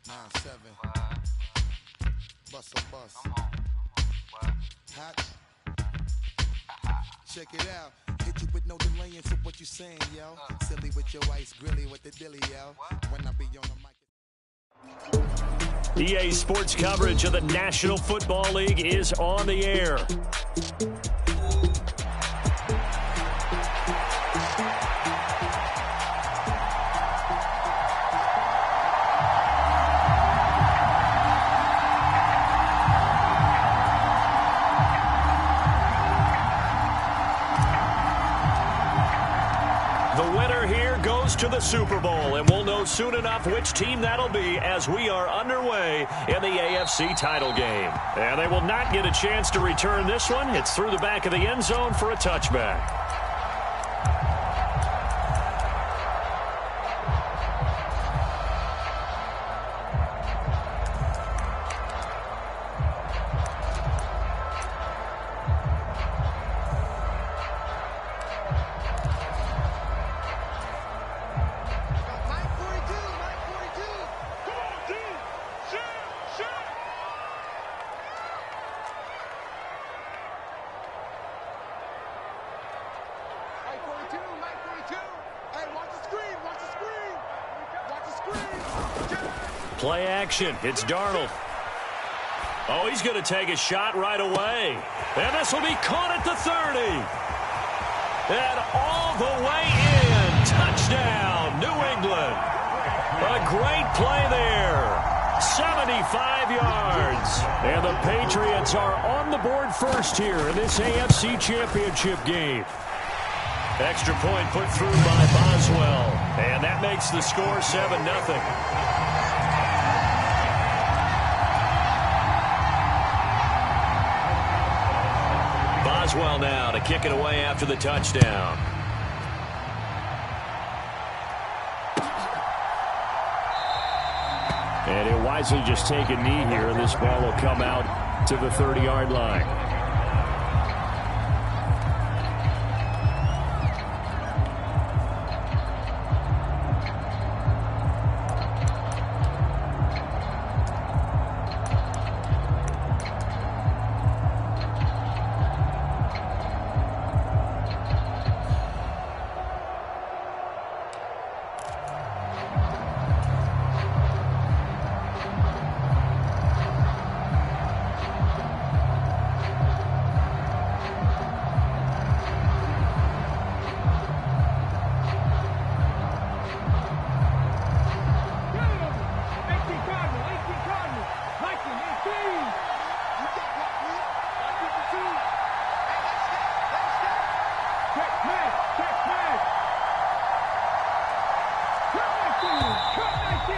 9-7. Bust a bus. Hot. Check it out. Hit you with no delaying, so what you saying, yo? Silly with your ice grilly with the dilly, yo. When I be on the mic. EA Sports coverage of the National Football League is on the air. To the Super Bowl, and we'll know soon enough which team that'll be as we are underway in the AFC title game. And they will not get a chance to return this one. It's through the back of the end zone for a touchback. Play action. It's Darnold. Oh, he's going to take a shot right away. And this will be caught at the 30. And all the way in. Touchdown, New England. A great play there. 75 yards. And the Patriots are on the board first here in this AFC Championship game. Extra point put through by Boswell. And that makes the score 7-0. Boswell now to kick it away after the touchdown. And he'll wisely just take a knee here. This ball will come out to the 30-yard line.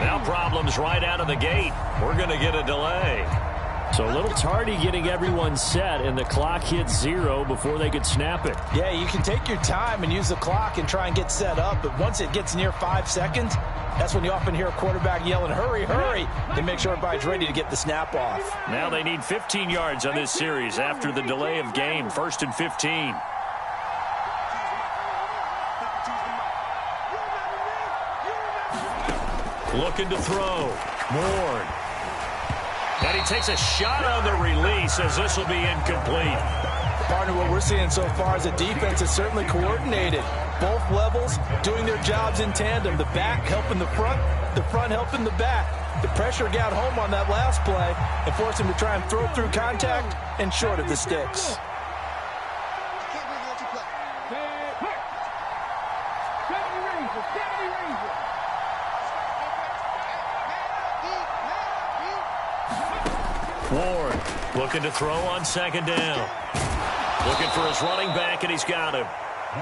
Now problems right out of the gate. We're going to get a delay. So a little tardy getting everyone set, and the clock hits 0 before they could snap it. Yeah, you can take your time and use the clock and try and get set up, but once it gets near 5 seconds, that's when you often hear a quarterback yelling, hurry, hurry, to make sure everybody's ready to get the snap off. Now they need 15 yards on this series after the delay of game. 1st and 15. Looking to throw. Ward. And he takes a shot on the release as this will be incomplete. Partner, what we're seeing so far is the defense is certainly coordinated. Both levels doing their jobs in tandem. The back helping the front helping the back. The pressure got home on that last play and forced him to try and throw through contact and short of the sticks. Ward looking to throw on 2nd down. Looking for his running back, and he's got him.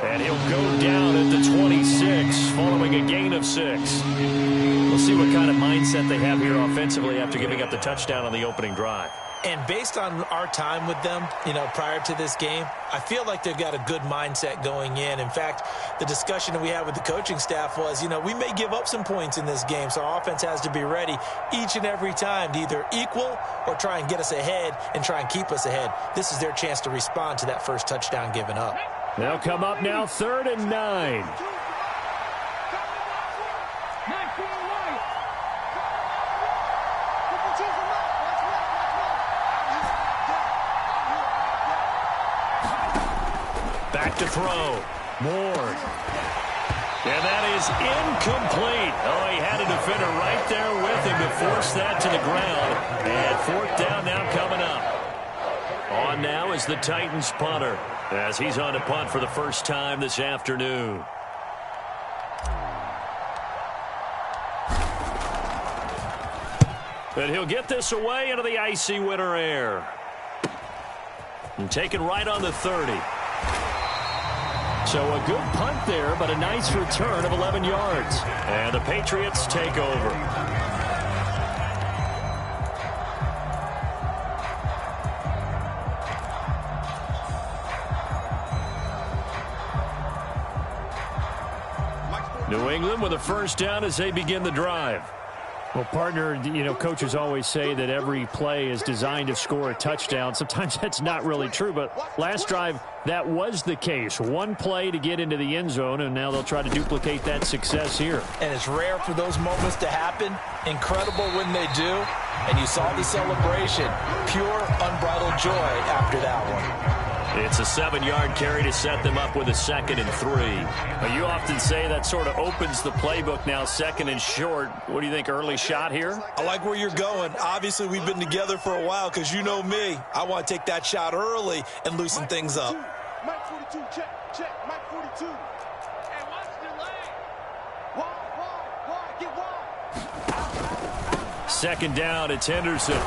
And he'll go down at the 26 following a gain of 6. We'll see what kind of mindset they have here offensively after giving up the touchdown on the opening drive. And based on our time with them, prior to this game, I feel like they've got a good mindset going in. In fact, the discussion that we had with the coaching staff was, we may give up some points in this game, so our offense has to be ready each and every time to either equal or try and get us ahead and try and keep us ahead. This is their chance to respond to that first touchdown given up. They'll come up now 3rd and 9. Back to throw. Moore. And that is incomplete. Oh, he had a defender right there with him to force that to the ground. And fourth down now coming up. On now is the Titans punter as he's on to punt for the first time this afternoon. And he'll get this away into the icy winter air. And taken right on the 30. So a good punt there, but a nice return of 11 yards. And the Patriots take over. New England with a first down as they begin the drive. Well, partner, you know, coaches always say that every play is designed to score a touchdown. Sometimes that's not really true, but last drive, that was the case. One play to get into the end zone, and now they'll try to duplicate that success here. And it's rare for those moments to happen. Incredible when they do. And you saw the celebration. Pure, unbridled joy after that one. It's a 7-yard carry to set them up with a 2nd and 3. Now, you often say that sort of opens the playbook now, 2nd and short. What do you think, early shot here? I like where you're going. Obviously, we've been together for a while because you know me. I want to take that shot early and loosen things up. Mike 42, check, Mike 42. Hey, watch the lane. Wide, get wide. 2nd down, it's Henderson.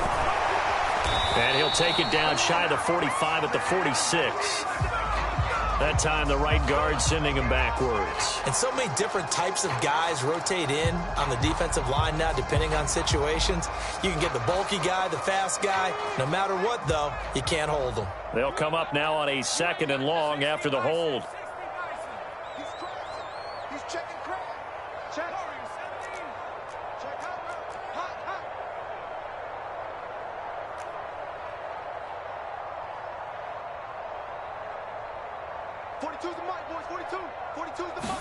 And he'll take it down shy of the 45 at the 46. That time the right guard sending him backwards. And so many different types of guys rotate in on the defensive line now depending on situations. You can get the bulky guy, the fast guy. No matter what, though, you can't hold them. They'll come up now on a 2nd and long after the hold. He's checking crap. Check. Check hot. 42's the mic, boys. 42's the mic.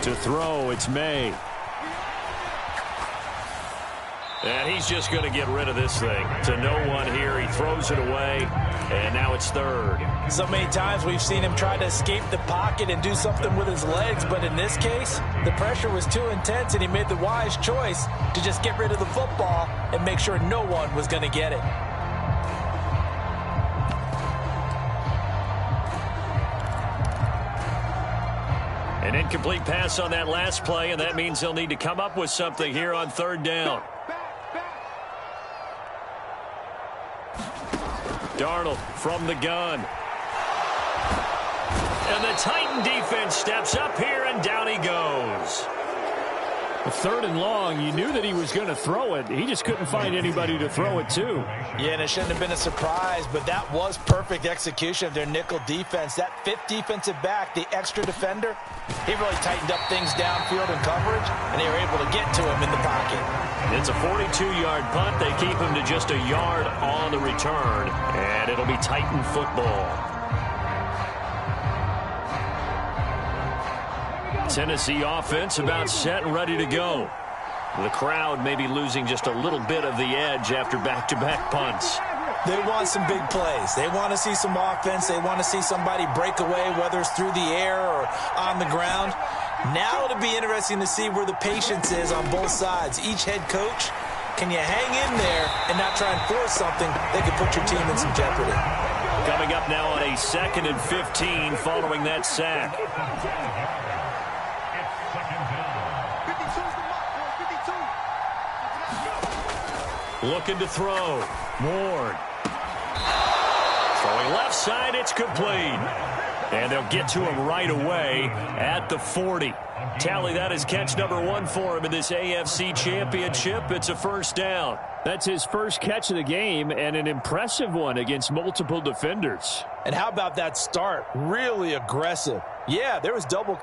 To throw, it's May. And he's just going to get rid of this thing. To no one here. He throws it away. And now it's 3rd. So many times we've seen him try to escape the pocket and do something with his legs. But in this case, the pressure was too intense, and he made the wise choice to just get rid of the football and make sure no one was going to get it. An incomplete pass on that last play, and that means they'll need to come up with something here on 3rd down. Darnold from the gun. And the Titan defense steps up here, and down he goes. 3rd and long, you knew that he was going to throw it. He just couldn't find anybody to throw it to. Yeah, and it shouldn't have been a surprise, but that was perfect execution of their nickel defense. That 5th defensive back, the extra defender, he really tightened up things downfield in coverage, and they were able to get to him in the pocket. It's a 42-yard punt. They keep him to just a yard on the return, and it'll be Titan football. Tennessee offense about set and ready to go. The crowd may be losing just a little bit of the edge after back-to-back punts. They want some big plays. They want to see some offense. They want to see somebody break away, whether it's through the air or on the ground. Now it'll be interesting to see where the patience is on both sides. Each head coach, can you hang in there and not try and force something that could put your team in some jeopardy? Coming up now on a 2nd and 15 following that sack. Looking to throw. Ward. Throwing left side, it's complete. And they'll get to him right away at the 40. Tally, that is catch number 1 for him in this AFC Championship. It's a first down. That's his first catch of the game, and an impressive one against multiple defenders. And how about that start? Really aggressive. Yeah, there was double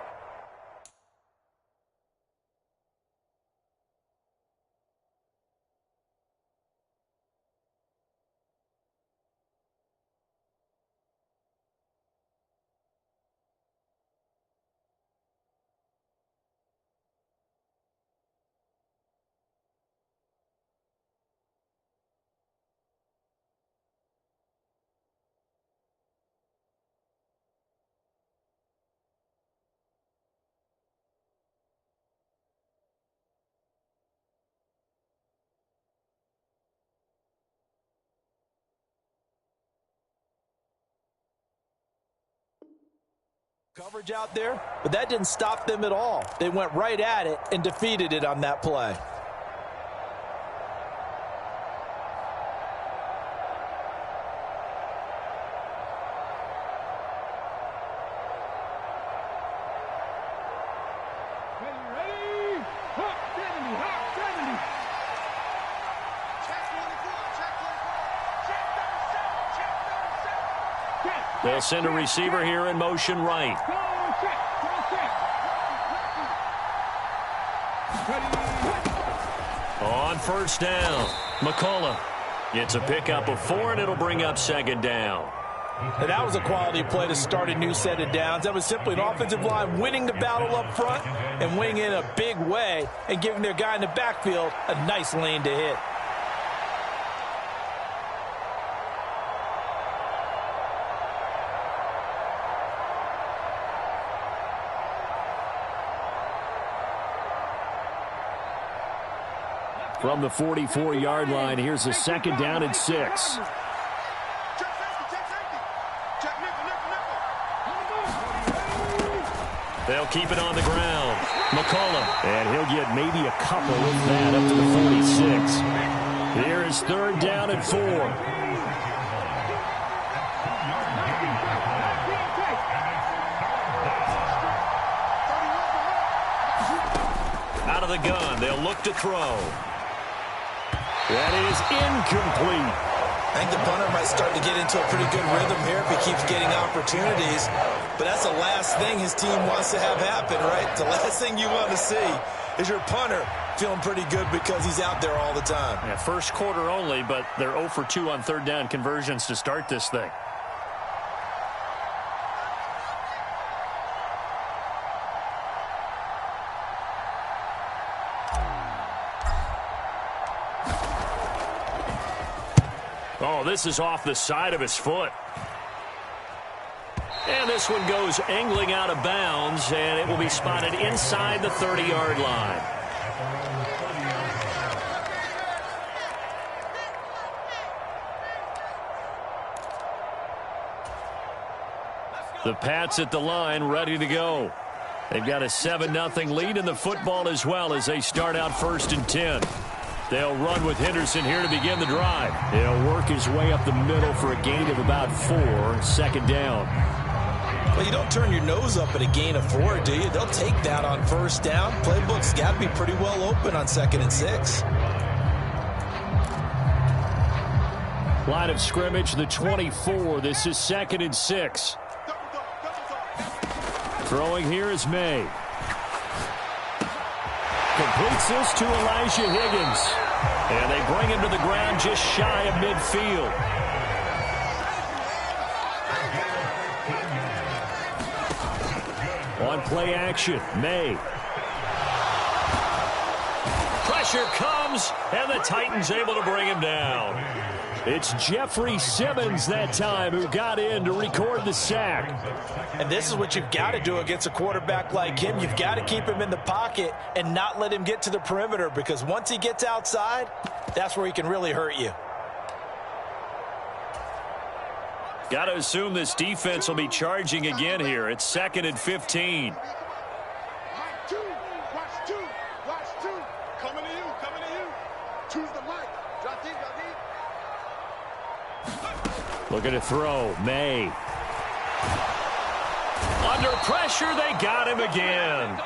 Coverage out there, but that didn't stop them at all. They went right at it and defeated it on that play. They'll send a receiver here in motion right. On first down, McCullough gets a pickup of 4, and it'll bring up second down. And that was a quality play to start a new set of downs. That was simply an offensive line winning the battle up front and winning in a big way and giving their guy in the backfield a nice lane to hit. From the 44-yard line, here's a second down and 6. They'll keep it on the ground. McCullough. And he'll get maybe a couple of that up to the 46. Here is third down and 4. Out of the gun, they'll look to throw. That is incomplete. I think the punter might start to get into a pretty good rhythm here if he keeps getting opportunities. But that's the last thing his team wants to have happen, right? The last thing you want to see is your punter feeling pretty good because he's out there all the time. Yeah, first quarter only, but they're 0 for 2 on third down conversions to start this thing. Oh, this is off the side of his foot. And this one goes angling out of bounds, and it will be spotted inside the 30-yard line. The Pats at the line, ready to go. They've got a 7-0 lead in the football as well as they start out 1st and 10. They'll run with Henderson here to begin the drive. He'll work his way up the middle for a gain of about 4, second down. Well, you don't turn your nose up at a gain of 4, do you? They'll take that on first down. Playbook's got to be pretty well open on 2nd and 6. Line of scrimmage, the 24. This is 2nd and 6. Throwing here is May. Completes this to Elijah Higgins. And they bring him to the ground just shy of midfield. On play action, May. Pressure comes, and the Titans able to bring him down. It's Jeffrey Simmons that time who got in to record the sack. And this is what you've got to do against a quarterback like him. You've got to keep him in the pocket and not let him get to the perimeter, because once he gets outside, that's where he can really hurt you. Got to assume this defense will be charging again here. It's 2nd and 15. Coming to you. Choose the mic. Drop deep. Looking to throw, May. Under pressure, they got him again.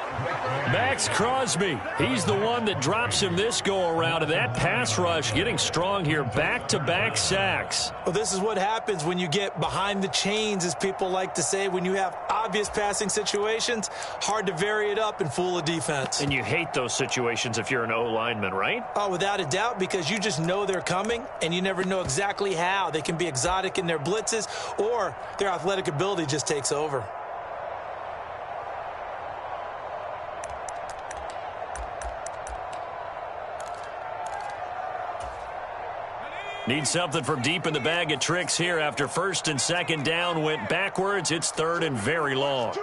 Max Crosby, he's the one that drops him this go-around, and that pass rush getting strong here, back-to-back sacks. Well, this is what happens when you get behind the chains, as people like to say. When you have obvious passing situations, hard to vary it up and fool a defense. And you hate those situations if you're an O-lineman, right? Oh, without a doubt, because you just know they're coming, and you never know exactly how. They can be exotic in their blitzes, or their athletic ability just takes over. Need something from deep in the bag of tricks here after 1st and 2nd down went backwards. It's 3rd and very long.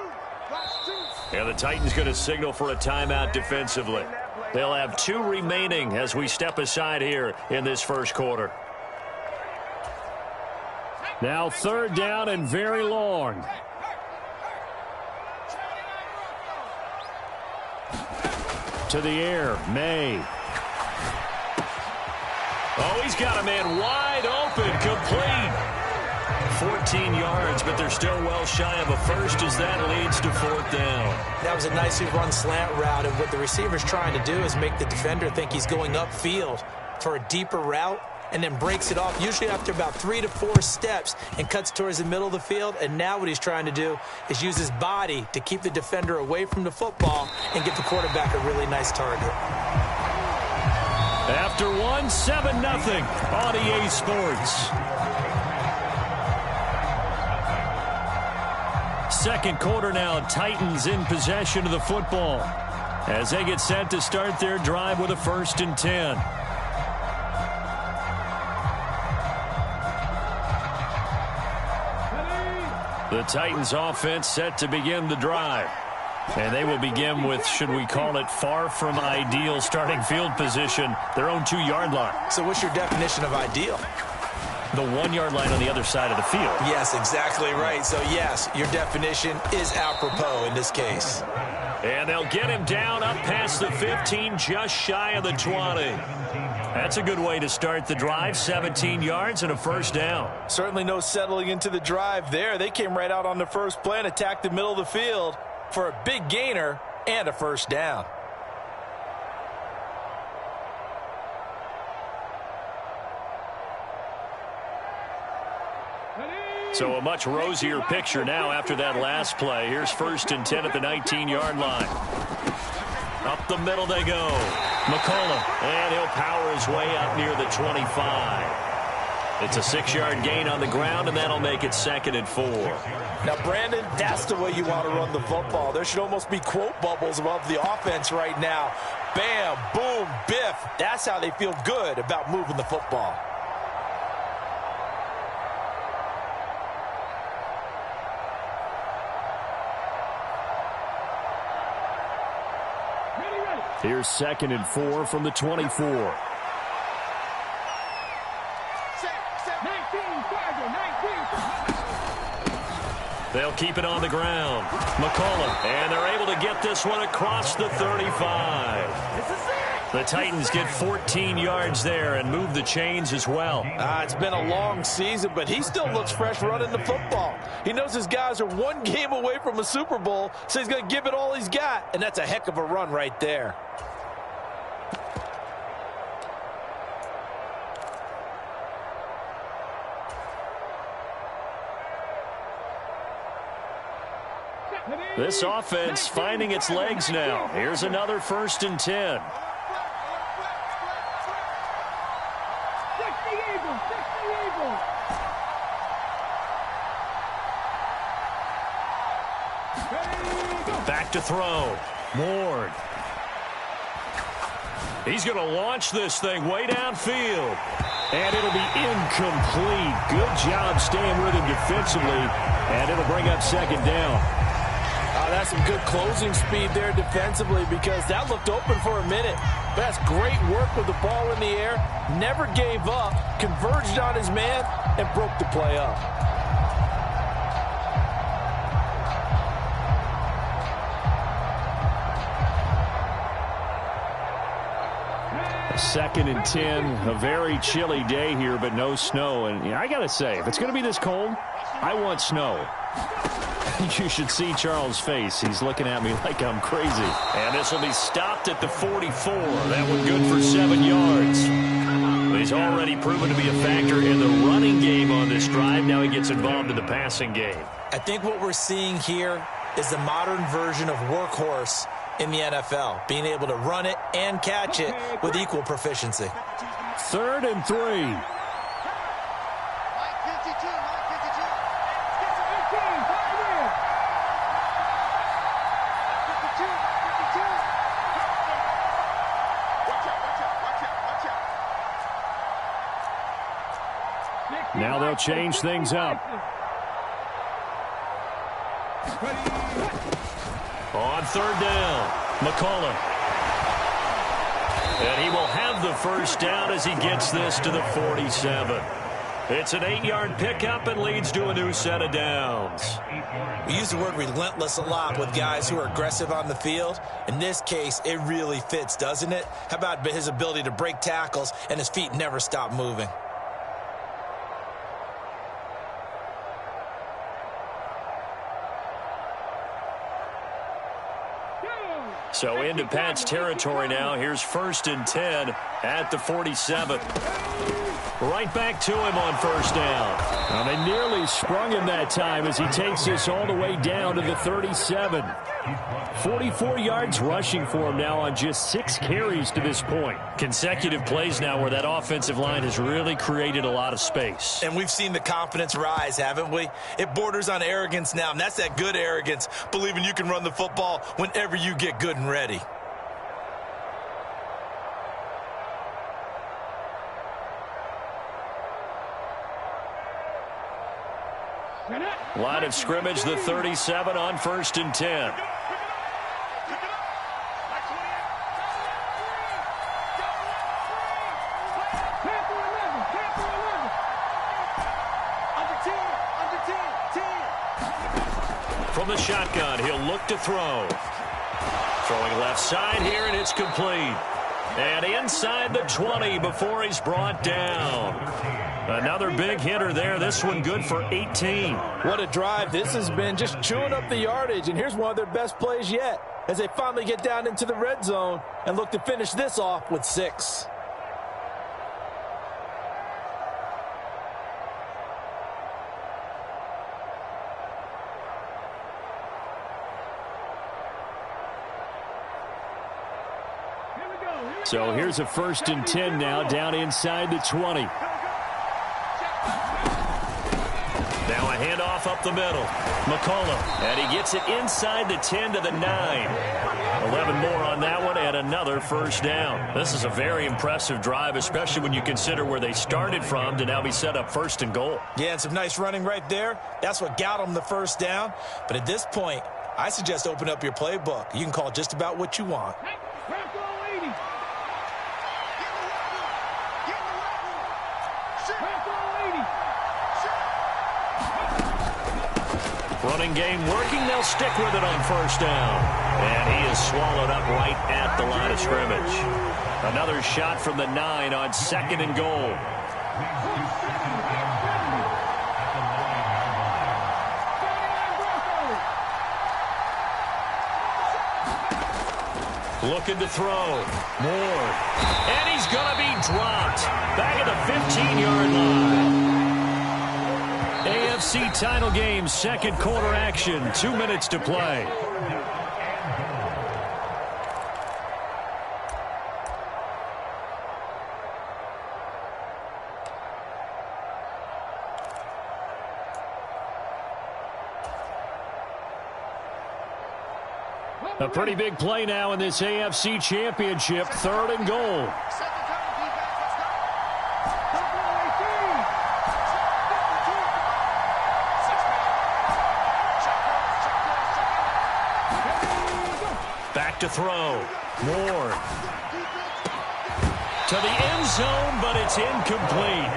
And the Titans going to signal for a timeout defensively. They'll have 2 remaining as we step aside here in this first quarter. Now 3rd down and very long. to the air. May. Oh, he's got a man wide open, complete. 14 yards, but they're still well shy of a first as that leads to 4th down. That was a nicely run slant route, and what the receiver's trying to do is make the defender think he's going upfield for a deeper route, and then breaks it off, usually after about 3 to 4 steps, and cuts towards the middle of the field. And now what he's trying to do is use his body to keep the defender away from the football and give the quarterback a really nice target. After 1, 7-0 on EA Sports. Second quarter now, Titans in possession of the football as they get set to start their drive with a 1st and 10. The Titans offense set to begin the drive. And they will begin with, should we call it, far from ideal starting field position, their own 2-yard line. So what's your definition of ideal? The 1-yard line on the other side of the field. Yes, exactly right. So, yes, your definition is apropos in this case. And they'll get him down up past the 15, just shy of the 20. That's a good way to start the drive, 17 yards and a 1st down. Certainly no settling into the drive there. They came right out on the first play and attacked the middle of the field for a big gainer and a 1st down. So a much rosier picture now after that last play. Here's 1st and 10 at the 19-yard line. Up the middle they go. McCullough, and he'll power his way up near the 25. It's a 6-yard gain on the ground, and that'll make it 2nd and 4. Now, Brandon, that's the way you want to run the football. There should almost be quote bubbles above the offense right now. Bam, boom, biff. That's how they feel good about moving the football. Here's 2nd and 4 from the 24. They'll keep it on the ground. McCullough, and they're able to get this one across the 35. The Titans get 14 yards there and move the chains as well. It's been a long season, but he still looks fresh running the football. He knows his guys are 1 game away from a Super Bowl, so he's going to give it all he's got, and that's a heck of a run right there. This offense finding its legs now. Here's another 1st and 10. Back to throw. Ward. He's going to launch this thing way downfield. And it'll be incomplete. Good job staying with him defensively. And it'll bring up 2nd down. That's some good closing speed there defensively because that looked open for a minute. But that's great work with the ball in the air. Never gave up, converged on his man, and broke the play up. Second and 10, a very chilly day here, but no snow. And I got to say, if it's going to be this cold, I want snow. You should see Charles' face. He's looking at me like I'm crazy. And this will be stopped at the 44. That one good for 7 yards. He's already proven to be a factor in the running game on this drive. Now he gets involved in the passing game. I think what we're seeing here is the modern version of workhorse in the NFL, being able to run it and catch it with equal proficiency. 3rd and 3. Now they'll change things up. On 3rd down, McCullough. And he will have the 1st down as he gets this to the 47. It's an 8-yard pickup and leads to a new set of downs. We use the word relentless a lot with guys who are aggressive on the field. In this case, it really fits, doesn't it? How about his ability to break tackles and his feet never stop moving? So into Pat's territory now. Here's 1st and 10 at the 47. Right back to him on 1st down. Well, they nearly sprung him that time as he takes this all the way down to the 37. 44 yards rushing for him now on just 6 carries to this point. Consecutive plays now where that offensive line has really created a lot of space. And we've seen the confidence rise, haven't we? It borders on arrogance now, and that's that good arrogance, believing you can run the football whenever you get good and ready. Line of scrimmage, the 37 on 1st and 10. From the shotgun, he'll look to throw. Throwing left side here, and it's complete. And inside the 20 before he's brought down. Another big hitter there. This one good for 18. What a drive this has been, just chewing up the yardage. And here's one of their best plays yet as they finally get down into the red zone and look to finish this off with 6. So here's a 1st and 10 now down inside the 20. Now a handoff up the middle. McCollum, and he gets it inside the 10 to the 9. 11 more on that one, and another 1st down. This is a very impressive drive, especially when you consider where they started from to now be set up 1st and goal. Yeah, and some nice running right there. That's what got them the 1st down. But at this point, I suggest open up your playbook. You can call just about what you want. Running game working. They'll stick with it on 1st down. And he is swallowed up right at the line of scrimmage. Another shot from the 9 on 2nd and goal. Looking to throw. Moore. And he's going to be dropped. Back at the 15-yard line. AFC title game, 2nd quarter action. 2 minutes to play. A pretty big play now in this AFC championship. 3rd and goal. Back to throw. Moore. To the end zone, but it's incomplete.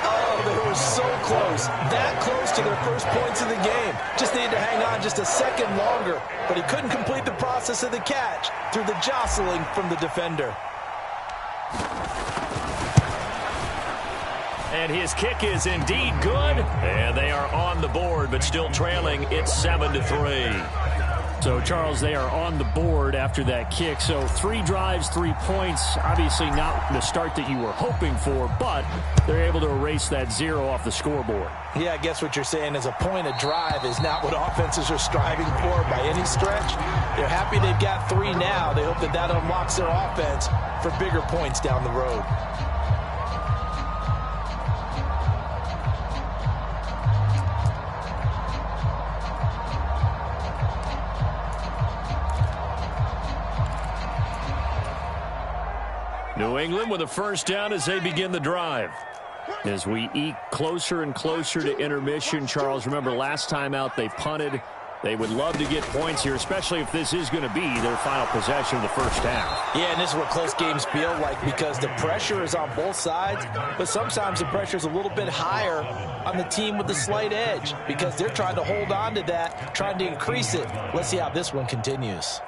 Oh, they were so close. That close to their first points of the game. Just needed to hang on just a second longer. But he couldn't complete the process of the catch through the jostling from the defender. And his kick is indeed good. And they are on the board, but still trailing. It's 7-3. So, Charles, they are on the board after that kick. So 3 drives, 3 points. Obviously not the start that you were hoping for, but they're able to erase that 0 off the scoreboard. Yeah, I guess what you're saying is a point of drive is not what offenses are striving for by any stretch. They're happy they've got 3 now. They hope that that unlocks their offense for bigger points down the road. New England with a 1st down as they begin the drive. As we eke closer and closer to intermission, Charles, remember last time out they punted They would love to get points here, especially if this is going to be their final possession of the first half. Yeah, and this is what close games feel like because the pressure is on both sides, but sometimes the pressure is a little bit higher on the team with the slight edge because they're trying to hold on to that, trying to increase it. Let's see how this one continues.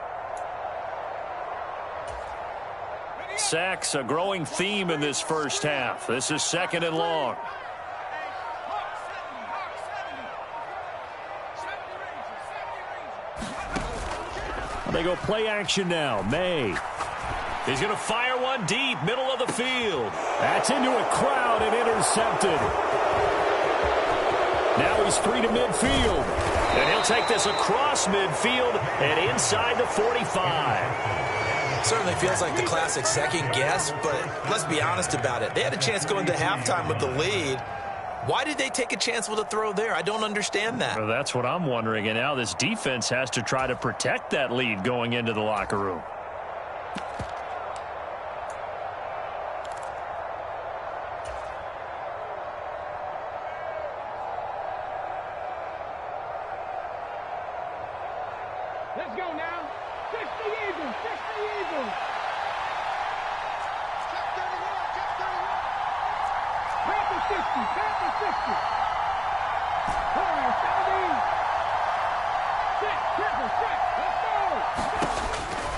Sacks, a growing theme in this first half. This is 2nd and long. They go play action now. May. He's going to fire one deep, middle of the field. That's into a crowd and intercepted. Now he's free to midfield. And he'll take this across midfield and inside the 45. Certainly feels like the classic second guess, but let's be honest about it. They had a chance going to halftime with the lead. Why did they take a chance with a throw there? I don't understand that. Well, that's what I'm wondering. And now this defense has to try to protect that lead going into the locker room. Let's go now. 60 Eagles. 60 Eagles. Panther 60. Panther 60. All right, 70. Check. Panther, check. Let's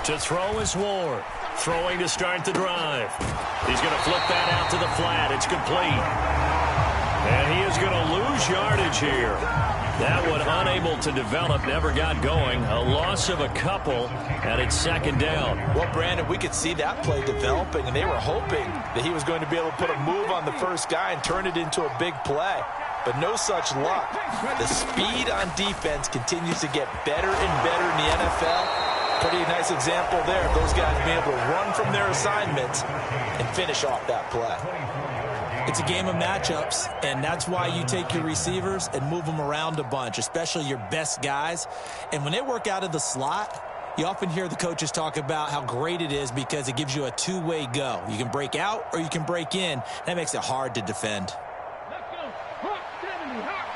go. To throw is Ward. Throwing to start the drive. He's going to flip that out to the flat. It's complete. And he is going to lose yardage here. That one unable to develop, never got going. A loss of a couple, and it's 2nd down. Well, Brandon, we could see that play developing, and they were hoping that he was going to be able to put a move on the first guy and turn it into a big play. But no such luck. The speed on defense continues to get better and better in the NFL. Pretty nice example there of those guys being able to run from their assignments and finish off that play. It's a game of matchups, and that's why you take your receivers and move them around a bunch, especially your best guys. And when they work out of the slot, you often hear the coaches talk about how great it is because it gives you a two-way go. You can break out or you can break in. That makes it hard to defend. Let's go. Hawk 70. Hawk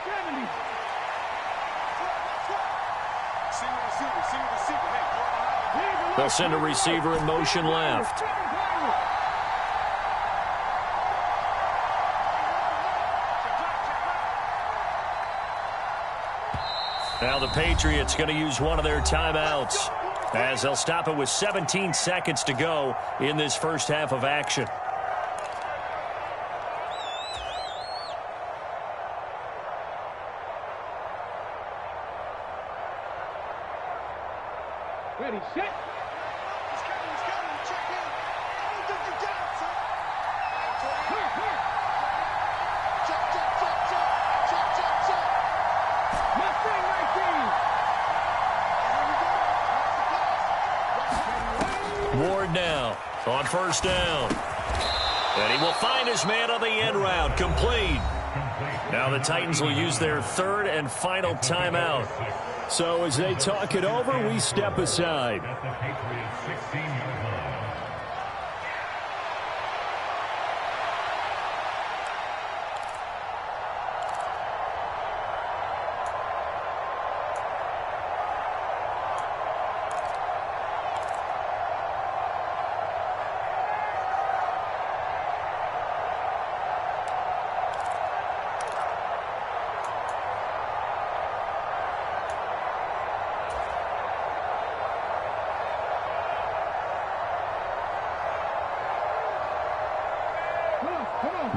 70. They'll send a receiver in motion left. Now the Patriots going to use one of their timeouts as they'll stop it with 17 seconds to go in this first half of action. Ready, set. Ward now on first down. And he will find his man on the end route. Complete. Now the Titans will use their 3rd and final timeout. So as they talk it over, we step aside.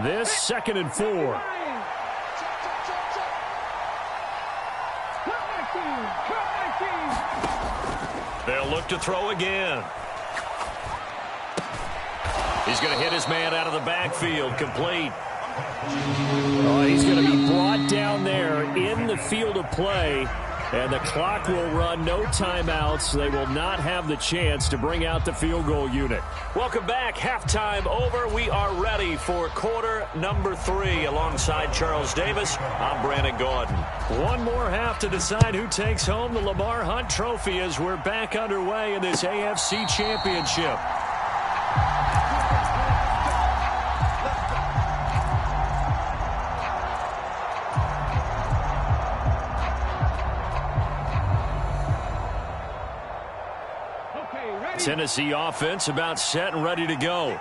This 2nd and 4. They'll look to throw again. He's going to hit his man out of the backfield. Complete. Oh, he's going to be brought down there in the field of play. And the clock will run, no timeouts. They will not have the chance to bring out the field goal unit. Welcome back. Halftime over. We are ready for quarter number 3. Alongside Charles Davis, I'm Brandon Gordon. One more half to decide who takes home the Lamar Hunt Trophy as we're back underway in this AFC Championship. Tennessee offense about set and ready to go.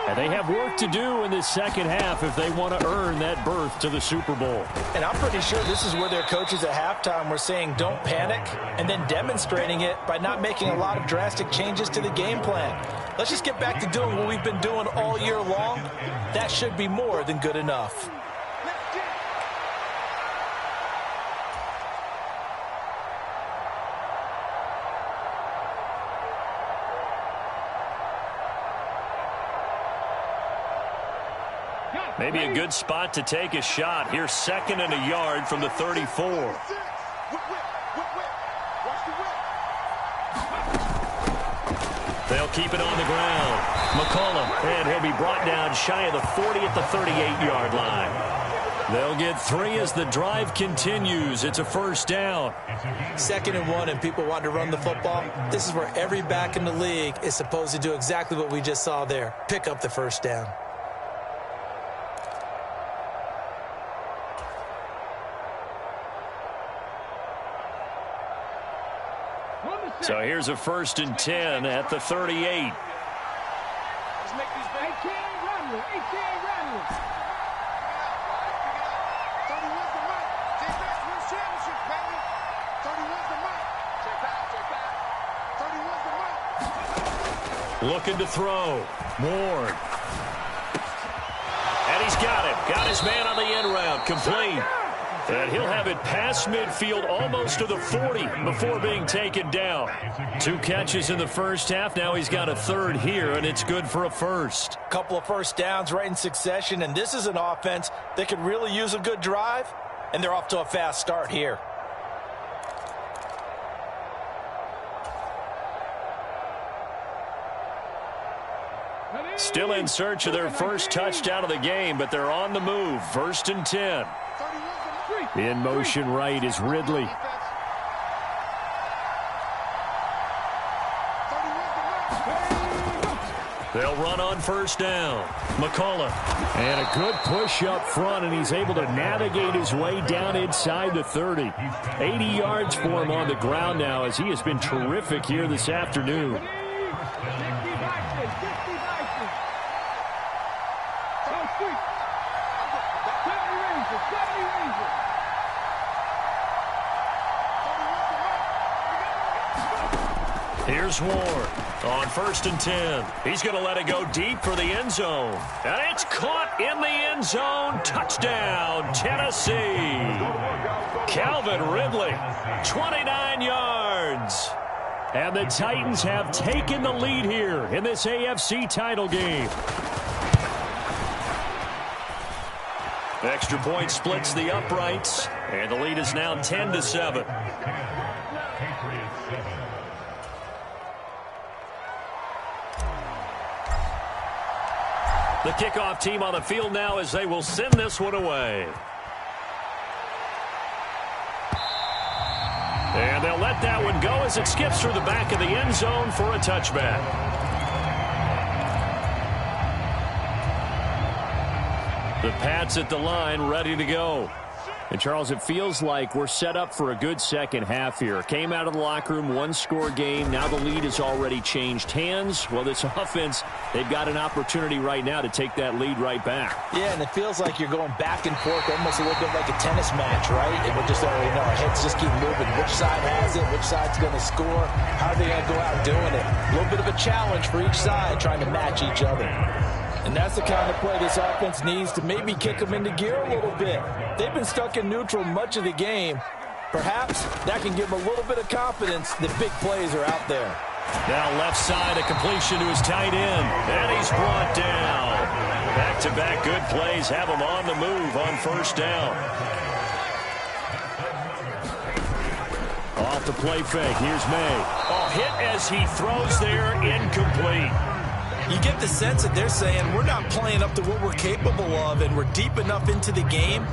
And they have work to do in this second half if they want to earn that berth to the Super Bowl. And I'm pretty sure this is where their coaches at halftime were saying don't panic, and then demonstrating it by not making a lot of drastic changes to the game plan. Let's just get back to doing what we've been doing all year long. That should be more than good enough. Maybe a good spot to take a shot. Here's 2nd and a yard from the 34. They'll keep it on the ground. McCollum, and he'll be brought down shy of the 40 at the 38-yard line. They'll get 3 as the drive continues. It's a first down. 2nd and 1, and people want to run the football. This is where every back in the league is supposed to do exactly what we just saw there. Pick up the first down. So here's a 1st and 10 at the 38. Let's make these big. AKA Ramley. AKA Ramley. 31's the mic. J-Bass wins championships, baby. 31's the mic. J-Bass. 31's the mic. Looking to throw. Ward. And he's got it. Got his man on the end route. Complete. And he'll have it past midfield almost to the 40 before being taken down. 2 catches in the first half. Now he's got a 3rd here, and it's good for a first. Couple of first downs right in succession, and this is an offense that could really use a good drive, and they're off to a fast start here. Still in search of their first touchdown of the game, but they're on the move. 1st and 10. In motion right is Ridley. They'll run on first down. McCollum. And a good push up front, and he's able to navigate his way down inside the 30. 80 yards for him on the ground now, as he has been terrific here this afternoon. Here's Ward on 1st and 10. He's going to let it go deep for the end zone. And it's caught in the end zone. Touchdown, Tennessee. Calvin Ridley, 29 yards. And the Titans have taken the lead here in this AFC title game. Extra point splits the uprights, and the lead is now 10-7. The kickoff team on the field now as they will send this one away. And they'll let that one go as it skips through the back of the end zone for a touchback. The Pats at the line, ready to go. And, Charles, it feels like we're set up for a good second half here. Came out of the locker room, 1-score game. Now the lead has already changed hands. Well, this offense, they've got an opportunity right now to take that lead right back. Yeah, and it feels like you're going back and forth, almost a little bit like a tennis match, right? And we're just already know our heads just keep moving. Which side has it? Which side's going to score? How are they going to go out doing it? A little bit of a challenge for each side, trying to match each other. And that's the kind of play this offense needs to maybe kick them into gear a little bit. They've been stuck in neutral much of the game. Perhaps that can give them a little bit of confidence that big plays are out there. Now left side, a completion to his tight end. And he's brought down. Back-to-back good plays have him on the move on first down. Off the play fake, here's May. Oh, hit as he throws there, incomplete. You get the sense that they're saying we're not playing up to what we're capable of, and we're deep enough into the game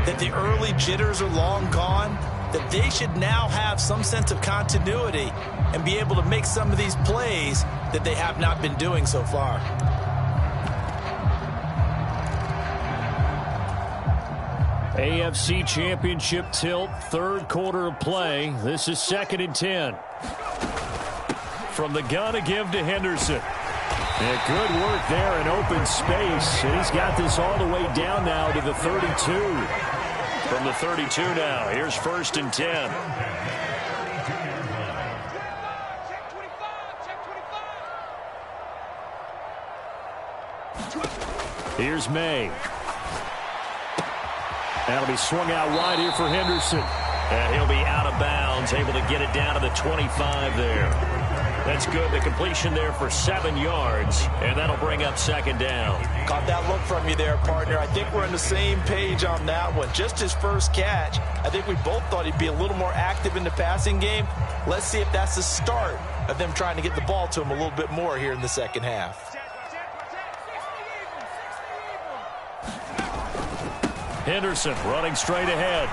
that the early jitters are long gone, that they should now have some sense of continuity and be able to make some of these plays that they have not been doing so far. AFC Championship tilt, third quarter of play. This is 2nd and 10. from the gun to give to Henderson. And good work there in open space. And he's got this all the way down now to the 32. From the 32 now, here's 1st and 10. Here's May. That'll be swung out wide here for Henderson. And he'll be out of bounds, able to get it down to the 25 there. That's good. The completion there for 7 yards, and that'll bring up 2nd down. Caught that look from you there, partner. I think we're on the same page on that one. Just his first catch, I think we both thought he'd be a little more active in the passing game. Let's see if that's the start of them trying to get the ball to him a little bit more here in the second half. Henderson running straight ahead.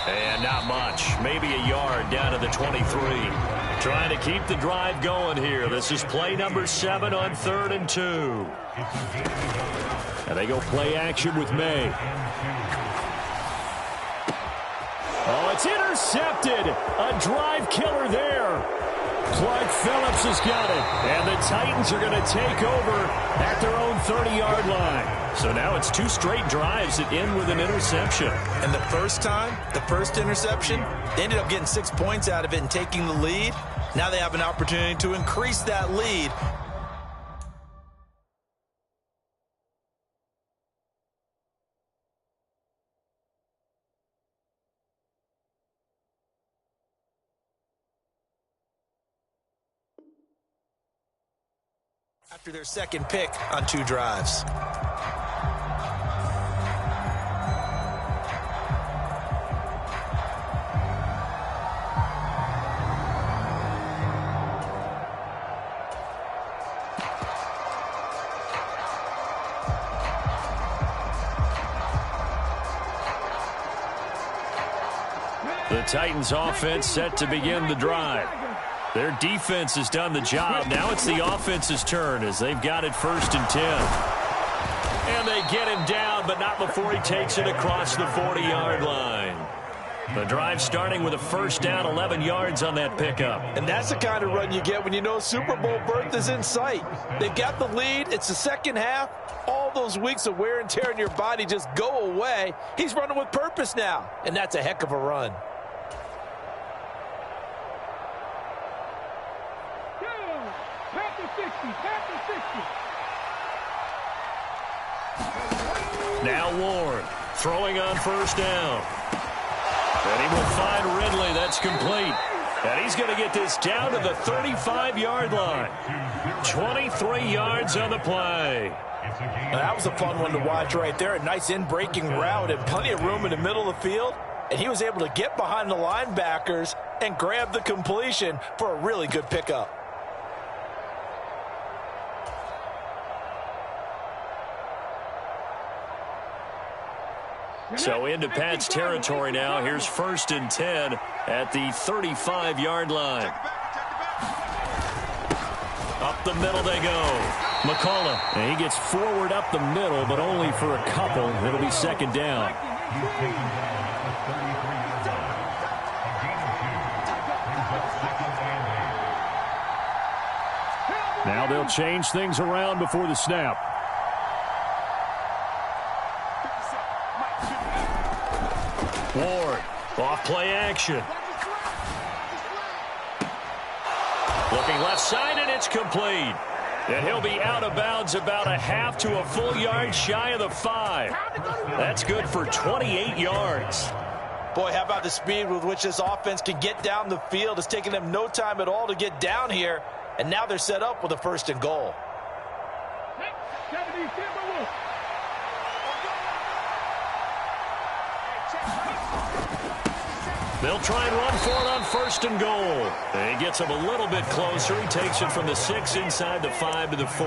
And not much. Maybe a yard down to the 23. Trying to keep the drive going here. This is play number 7 on 3rd and 2. And they go play action with May. Oh, it's intercepted. A drive killer there. Clark Phillips has got it. And the Titans are going to take over at their own 30-yard line. So now it's 2 straight drives that end with an interception. And the first time, the first interception, they ended up getting 6 points out of it and taking the lead. Now they have an opportunity to increase that lead. After their second pick on 2 drives. The Titans offense set to begin the drive. Their defense has done the job. Now it's the offense's turn as they've got it 1st and 10. And they get him down, but not before he takes it across the 40-yard line. The drive starting with a 1st down, 11 yards on that pickup. And that's the kind of run you get when you know Super Bowl berth is in sight. They've got the lead. It's the second half. All those weeks of wear and tear in your body just go away. He's running with purpose now, and that's a heck of a run. Now Ward throwing on 1st down. And he will find Ridley. That's complete. And he's going to get this down to the 35-yard line. 23 yards on the play. Now, that was a fun one to watch right there. A nice in-breaking route and plenty of room in the middle of the field. And he was able to get behind the linebackers and grab the completion for a really good pickup. So into Pat's territory now. Here's 1st and 10 at the 35-yard line. Up the middle they go. McCullough. And he gets forward up the middle, but only for a couple. It'll be 2nd down. Now they'll change things around before the snap. Ward, off play action. Looking left side, and it's complete. And he'll be out of bounds about a half to a full yard shy of the 5. That's good for 28 yards. Boy, how about the speed with which this offense can get down the field? It's taking them no time at all to get down here. And now they're set up with a 1st and goal. They'll try and run for it on 1st and goal. And he gets him a little bit closer. He takes it from the 6 inside the 5 to the 4.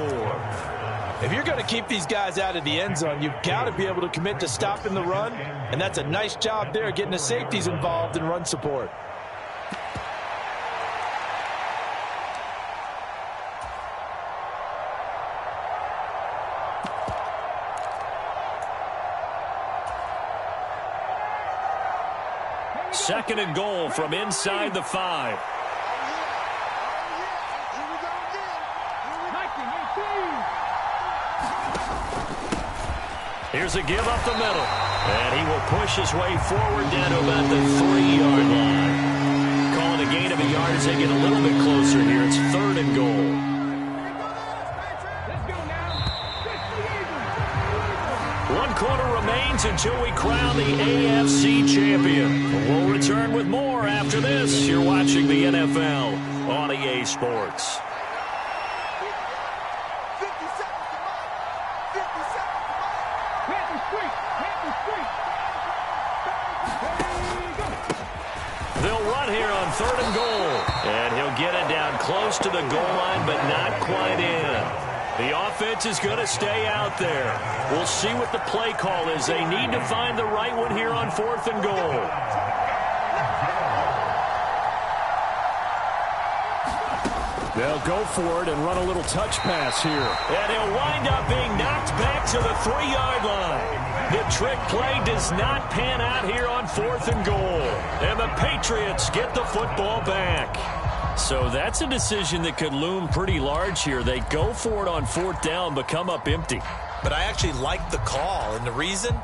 If you're going to keep these guys out of the end zone, you've got to be able to commit to stopping the run. And that's a nice job there, getting the safeties involved in run support. Second and goal from inside the 5. Here's a give up the middle. And he will push his way forward down to about the 3-yard line. Calling a gain of a yard as they get a little bit closer here. It's 3rd and goal. One quarter remains until we crown the AFC champion. We'll return with more after this. You're watching the NFL on EA Sports. They'll run here on 3rd and goal. And he'll get it down close to the goal line, but not quite in. The offense is going to stay out there. We'll see what the play call is. They need to find the right one here on 4th and goal. They'll go for it and run a little touch pass here. And he'll wind up being knocked back to the 3-yard line. The trick play does not pan out here on 4th and goal. And the Patriots get the football back. So that's a decision that could loom pretty large here. They go for it on 4th down, but come up empty. But I actually like the call, and the reason?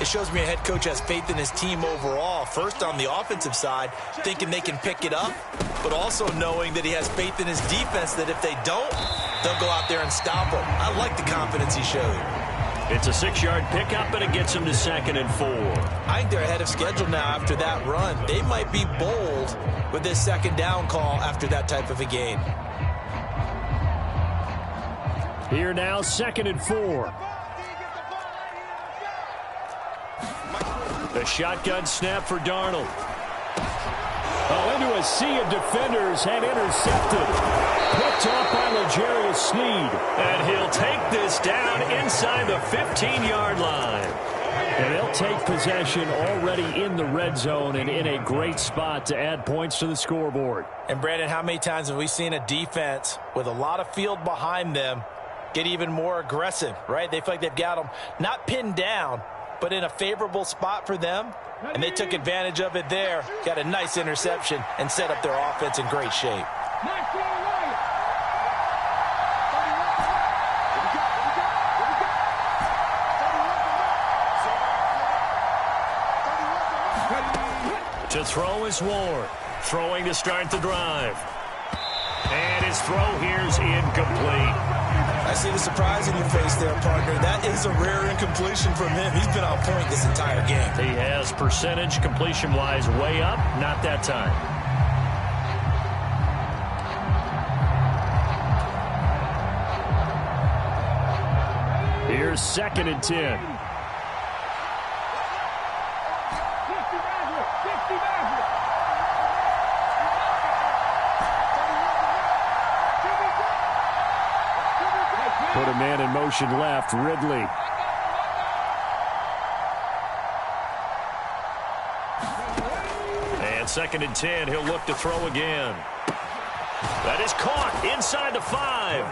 It shows me a head coach has faith in his team overall. First, on the offensive side, thinking they can pick it up, but also knowing that he has faith in his defense that if they don't, they'll go out there and stop them. I like the confidence he showed. It's a 6-yard pickup, and it gets him to 2nd and 4. I think they're ahead of schedule now after that run. They might be bold with this 2nd down call after that type of a gain. Here now, 2nd and 4. The shotgun snap for Darnold. Oh, into a sea of defenders and intercepted. Picked off by L'Jarius Sneed. And he'll take this down inside the 15-yard line. And they'll take possession already in the red zone and in a great spot to add points to the scoreboard. And, Brandon, how many times have we seen a defense with a lot of field behind them get even more aggressive, right? They feel like they've got them not pinned down, but in a favorable spot for them, and they took advantage of it there, got a nice interception, and set up their offense in great shape. To throw is Ward. Throwing to start the drive. And his throw here's incomplete. I see the surprise in your face there, partner. That is a rare incompletion from him. He's been on point this entire game. He has percentage completion-wise way up. Not that time. Here's 2nd and 10. Put a man in motion left, Ridley. And 2nd and 10, he'll look to throw again. That is caught inside the 5.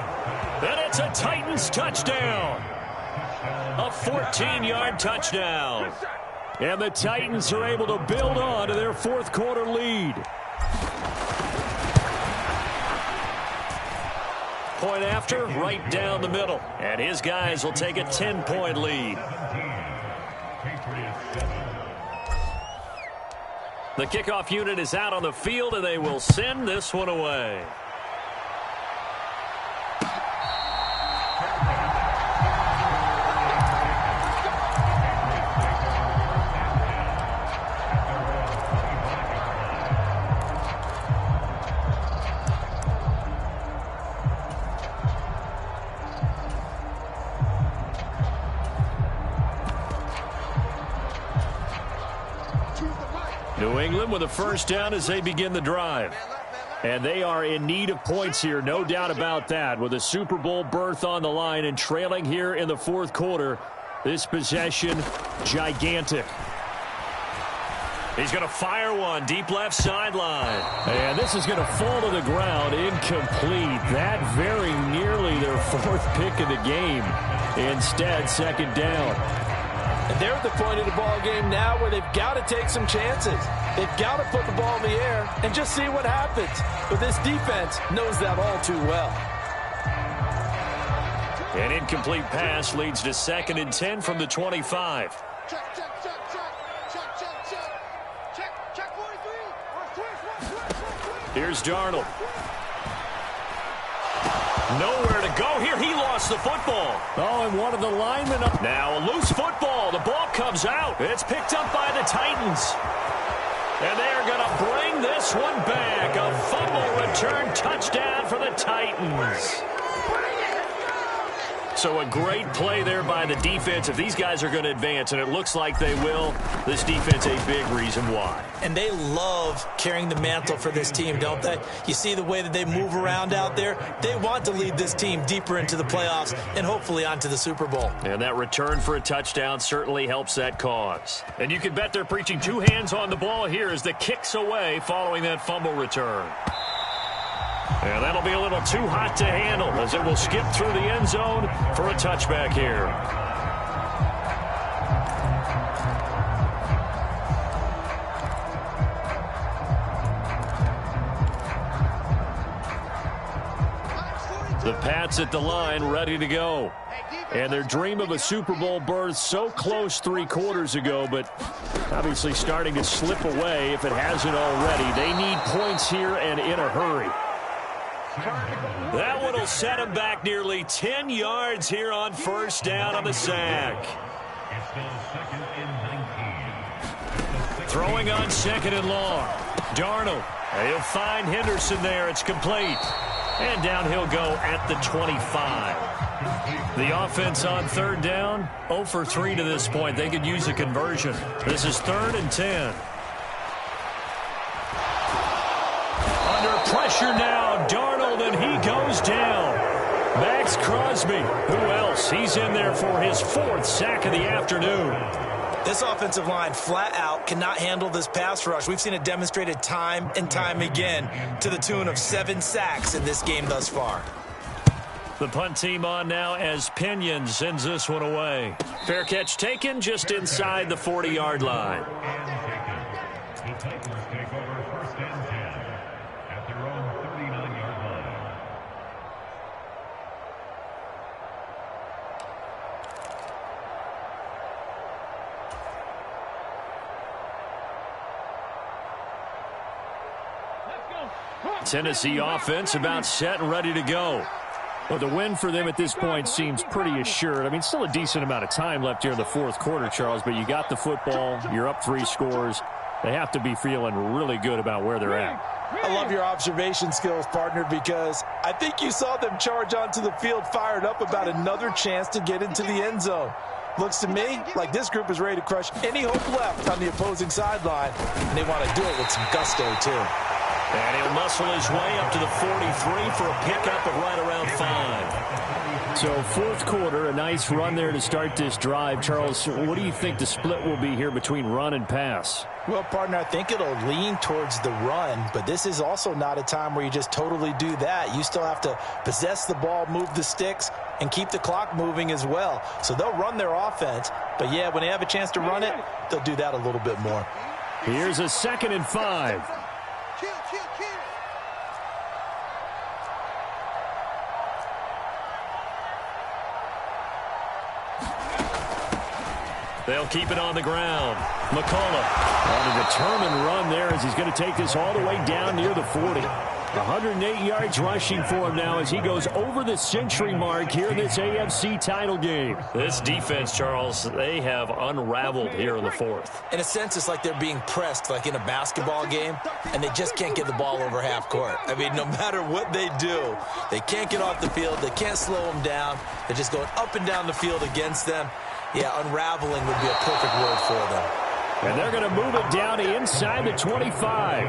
And it's a Titans touchdown. A 14-yard touchdown. And the Titans are able to build on to their 4th quarter lead. Point after, right down the middle. And his guys will take a 10-point lead. The kickoff unit is out on the field, and they will send this one away. New England with a first down as they begin the drive. And they are in need of points here, no doubt about that. With a Super Bowl berth on the line and trailing here in the 4th quarter, this possession, gigantic. He's going to fire one deep left sideline. And this is going to fall to the ground, incomplete. That very nearly their 4th pick of the game. Instead, 2nd down. And they're at the point of the ball game now where they've got to take some chances. They've got to put the ball in the air and just see what happens. But this defense knows that all too well. An incomplete pass leads to 2nd and 10 from the 25. Check, check, check, check. Check, check, check. Check 43. Here's Darnold. Nowhere to go here. He lost the football. Oh, and one of the linemen up. Now a loose football. The ball comes out. It's picked up by the Titans. And they are going to bring this one back. A fumble return touchdown for the Titans. So a great play there by the defense. If these guys are going to advance, and it looks like they will, this defense a big reason why. And they love carrying the mantle for this team, don't they? You see the way that they move around out there? They want to lead this team deeper into the playoffs and hopefully onto the Super Bowl. And that return for a touchdown certainly helps that cause. And you can bet they're preaching 2 hands on the ball here as the kick's away following that fumble return. And that'll be a little too hot to handle as it will skip through the end zone for a touchback here. The Pats at the line ready to go. And their dream of a Super Bowl berth so close 3 quarters ago, but obviously starting to slip away if it hasn't already. They need points here and in a hurry. That one will set him back nearly 10 yards here on 1st down on the sack. Throwing on 2nd and long. Darnold. He'll find Henderson there. It's complete. And down he'll go at the 25. The offense on 3rd down, 0 for 3 to this point. They could use a conversion. This is 3rd and 10. Under pressure now, Darnold, and he goes down. Max Crosby, who else? He's in there for his 4th sack of the afternoon. This offensive line flat out cannot handle this pass rush. We've seen it demonstrated time and time again to the tune of 7 sacks in this game thus far. The punt team on now as Pinion sends this one away. Fair catch taken just inside the 40-yard line. The Titans take over 1st and 10 at their own 39-yard line. Tennessee offense about set and ready to go. Well, the win for them at this point seems pretty assured. I mean, still a decent amount of time left here in the 4th quarter, Charles, but you got the football. You're up 3 scores. They have to be feeling really good about where they're at. I love your observation skills, partner, because I think you saw them charge onto the field fired up about another chance to get into the end zone. Looks to me like this group is ready to crush any hope left on the opposing sideline, and they want to do it with some gusto, too. And he'll muscle his way up to the 43 for a pickup of right around 5. So 4th quarter, a nice run there to start this drive. Charles, what do you think the split will be here between run and pass? Well, partner, I think it'll lean towards the run, but this is also not a time where you just totally do that. You still have to possess the ball, move the sticks, and keep the clock moving as well. So they'll run their offense, but yeah, when they have a chance to run it, they'll do that a little bit more. Here's a 2nd and 5. Kill. They'll keep it on the ground. McCullough on a determined run there as he's going to take this all the way down near the 40. 108 yards rushing for him now as he goes over the century mark here in this AFC title game. This defense, Charles, they have unraveled here in the 4th. In a sense, it's like they're being pressed like in a basketball game, and they just can't get the ball over half court. I mean, no matter what they do, they can't get off the field. They can't slow them down. They're just going up and down the field against them. Yeah, unraveling would be a perfect word for them. And they're going to move it down to inside the 25.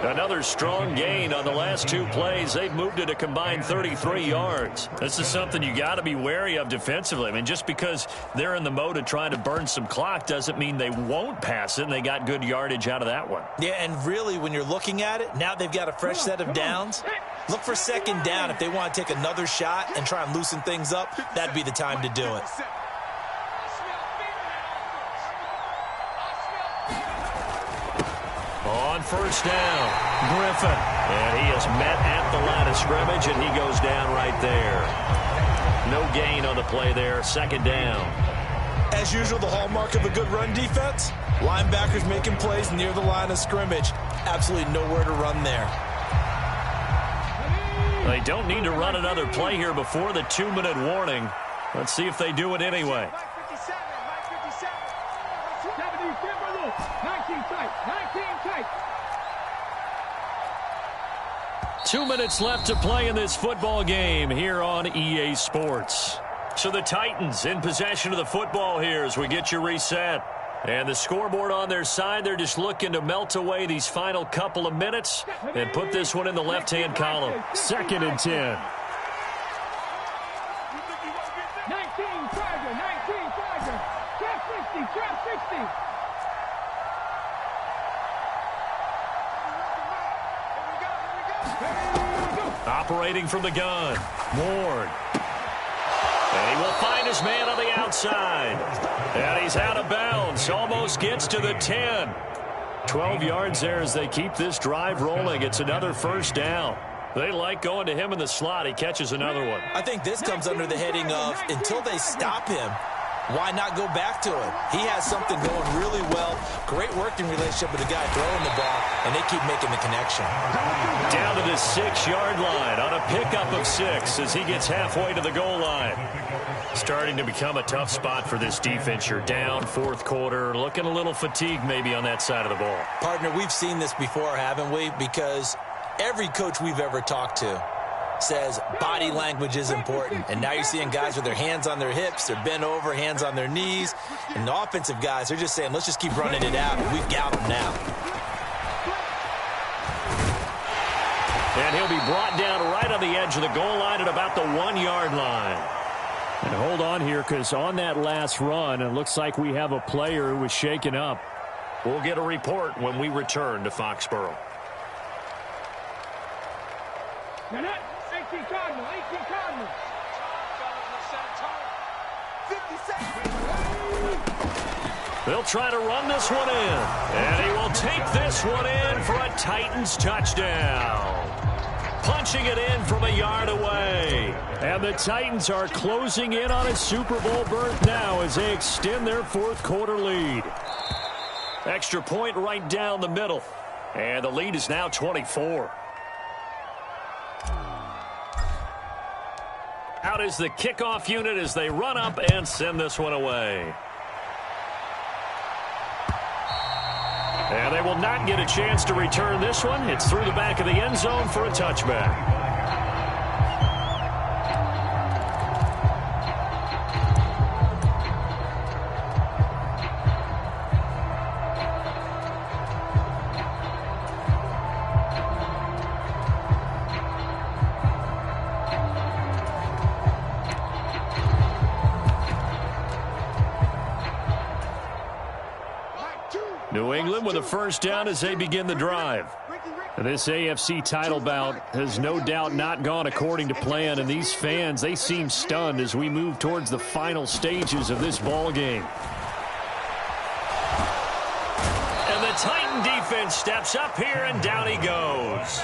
Another strong gain on the last 2 plays. They've moved it a combined 33 yards. This is something you got to be wary of defensively. I mean, just because they're in the mode of trying to burn some clock doesn't mean they won't pass it, and they got good yardage out of that one. Yeah, and really, when you're looking at it, now they've got a fresh set of downs. Look for 2nd down. If they want to take another shot and try and loosen things up, that'd be the time to do it. On first down. Griffin. And he is met at the line of scrimmage, and he goes down right there. No gain on the play there. Second down. As usual, the hallmark of a good run defense, linebackers making plays near the line of scrimmage. Absolutely nowhere to run there. They don't need to run another play here before the 2-minute warning. Let's see if they do it anyway. 2 minutes left to play in this football game here on EA Sports. So the Titans in possession of the football here as we get you reset. And the scoreboard on their side, they're just looking to melt away these final couple of minutes and put this one in the left-hand column. 2nd and 10. 19 Tiger, 19 Tiger. Trap 60, trap 60. Operating from the gun, Ward. And he will find his man on the outside. And he's out of bounds. Almost gets to the 10. 12 yards there as they keep this drive rolling. It's another first down. They like going to him in the slot. He catches another one. I think this comes under the heading of until they stop him, why not go back to him? He has something going really well. Great working relationship with the guy throwing the ball, and they keep making the connection. Down to the 6-yard line on a pickup of 6 as he gets halfway to the goal line. Starting to become a tough spot for this defense. You're down, 4th quarter, looking a little fatigued maybe on that side of the ball. Partner, we've seen this before, haven't we? Because every coach we've ever talked to says body language is important. And now you're seeing guys with their hands on their hips, they're bent over, hands on their knees. And the offensive guys, they're just saying, let's just keep running it out, and we've got them now. And he'll be brought down right on the edge of the goal line at about the 1-yard line. And hold on here, because on that last run, it looks like we have a player who was shaken up. We'll get a report when we return to Foxborough. 18 Cardinal, 18 Cardinal. 50 seconds. They'll try to run this one in. And he will take this one in for a Titans touchdown. Punching it in from a yard away. And the Titans are closing in on a Super Bowl berth now as they extend their 4th quarter lead. Extra point right down the middle. And the lead is now 24. Out is the kickoff unit as they run up and send this one away. And they will not get a chance to return this one. It's through the back of the end zone for a touchback. New England with a first down as they begin the drive. This AFC title bout has no doubt not gone according to plan, and these fans, they seem stunned as we move towards the final stages of this ball game. And the Titan defense steps up here, and down he goes.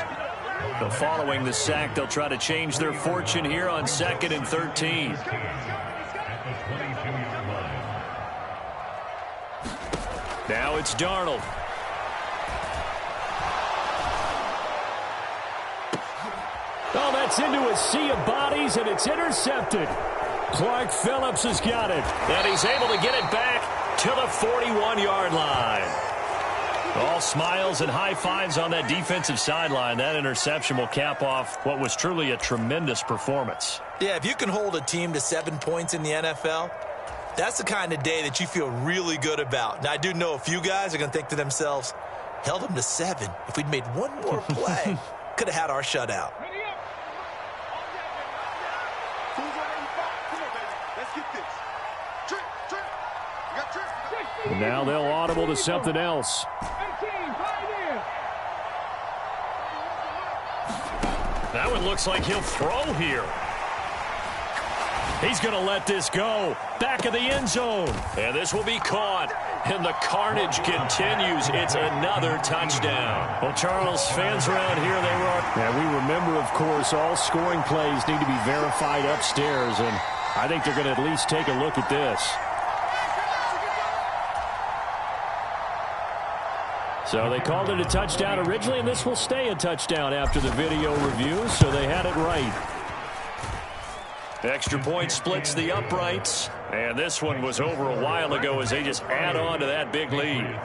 So following the sack, they'll try to change their fortune here on 2nd and 13. Now it's Darnold. Oh, that's into a sea of bodies, and it's intercepted. Clark Phillips has got it. And he's able to get it back to the 41-yard line. All smiles and high fives on that defensive sideline. That interception will cap off what was truly a tremendous performance. Yeah, if you can hold a team to 7 points in the NFL, that's the kind of day that you feel really good about. Now, I do know a few guys are going to think to themselves, held them to 7. If we'd made one more play, could have had our shutout. And now they'll audible to something else. That one looks like he'll throw here. He's going to let this go. Back of the end zone. And this will be caught. And the carnage continues. It's another touchdown. Well, Charles, fans around here, they were. Yeah, we remember, of course, all scoring plays need to be verified upstairs, and I think they're going to at least take a look at this. So they called it a touchdown originally, and this will stay a touchdown after the video review, so they had it right. Extra point splits the uprights, and this one was over a while ago as they just add on to that big lead.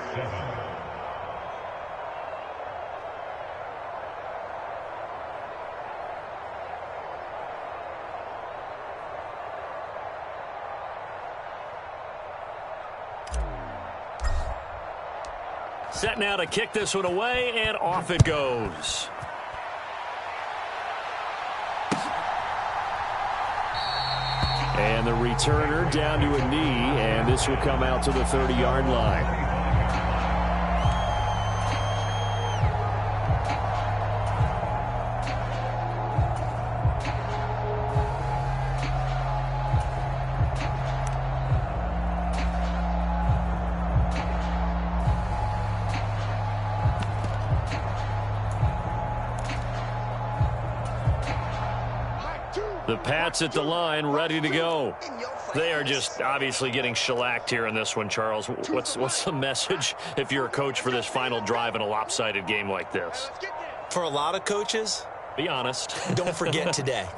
Set now to kick this one away, and off it goes. And the returner down to a knee, and this will come out to the 30-yard line. The Pats at the line, ready to go. They are just obviously getting shellacked here in this one, Charles. What's the message if you're a coach for this final drive in a lopsided game like this? For a lot of coaches, be honest. Don't forget today.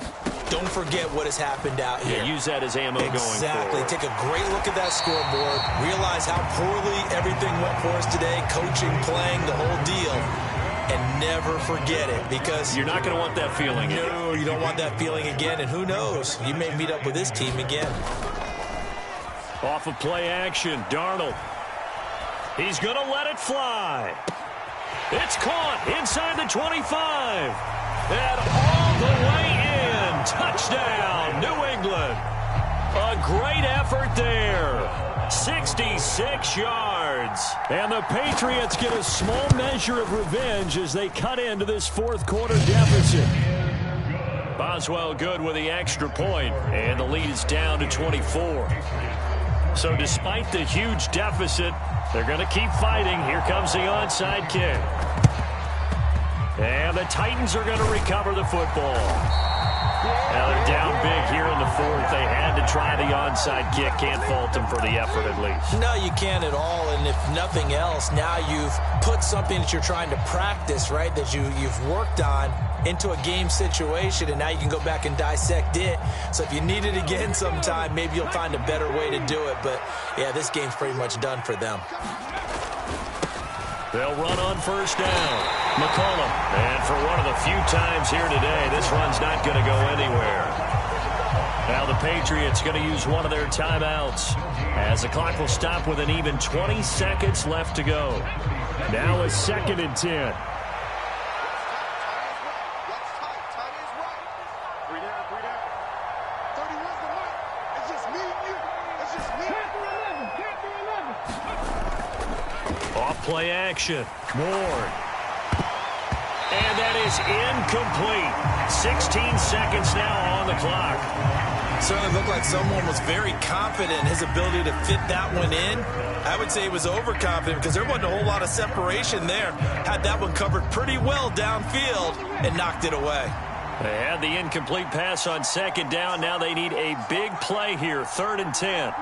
Don't forget what has happened out here. Yeah, use that as ammo going forward. Exactly. Take a great look at that scoreboard. Realize how poorly everything went for us today. Coaching, playing, the whole deal. And never forget it, because you're not going to want that feeling again. No, you don't want that feeling again. And who knows? You may meet up with this team again. Off of play action, Darnold. He's going to let it fly. It's caught inside the 25. And all the way in. Touchdown, New England. A great effort there. 66 yards. And the Patriots get a small measure of revenge as they cut into this fourth quarter deficit. Boswell good with the extra point, and the lead is down to 24. So despite the huge deficit, they're going to keep fighting. Here comes the onside kick. And the Titans are going to recover the football. Now they're down big here in the fourth. They had to try the onside kick. Can't fault them for the effort at least. No, you can't at all. And if nothing else, now you've put something that you're trying to practice, right, that you've worked on into a game situation, and now you can go back and dissect it. So if you need it again sometime, maybe you'll find a better way to do it. But, yeah, this game's pretty much done for them. They'll run on first down. McCollum. And for one of the few times here today, this run's not going to go anywhere. Now the Patriots going to use one of their timeouts as the clock will stop with an even 20 seconds left to go. Now a 2nd and 10. Play action. Ward. And that is incomplete. 16 seconds now on the clock. Certainly looked like someone was very confident in his ability to fit that one in. I would say he was overconfident because there wasn't a whole lot of separation there. Had that one covered pretty well downfield and knocked it away. They had the incomplete pass on 2nd down. Now they need a big play here. 3rd and 10.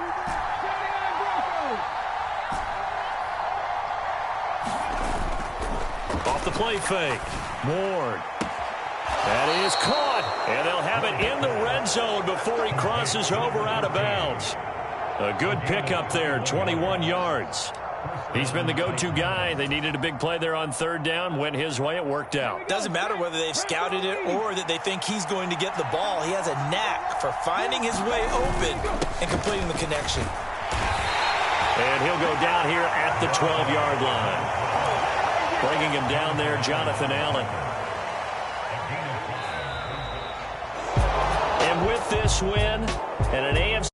Off the play fake. Ward. That is caught. And they'll have it in the red zone before he crosses over out of bounds. A good pickup there, 21 yards. He's been the go-to guy. They needed a big play there on 3rd down. Went his way. It worked out. Doesn't matter whether they've scouted it or that they think he's going to get the ball. He has a knack for finding his way open and completing the connection. And he'll go down here at the 12-yard line. Bringing him down there, Jonathan Allen. And with this win and an AFC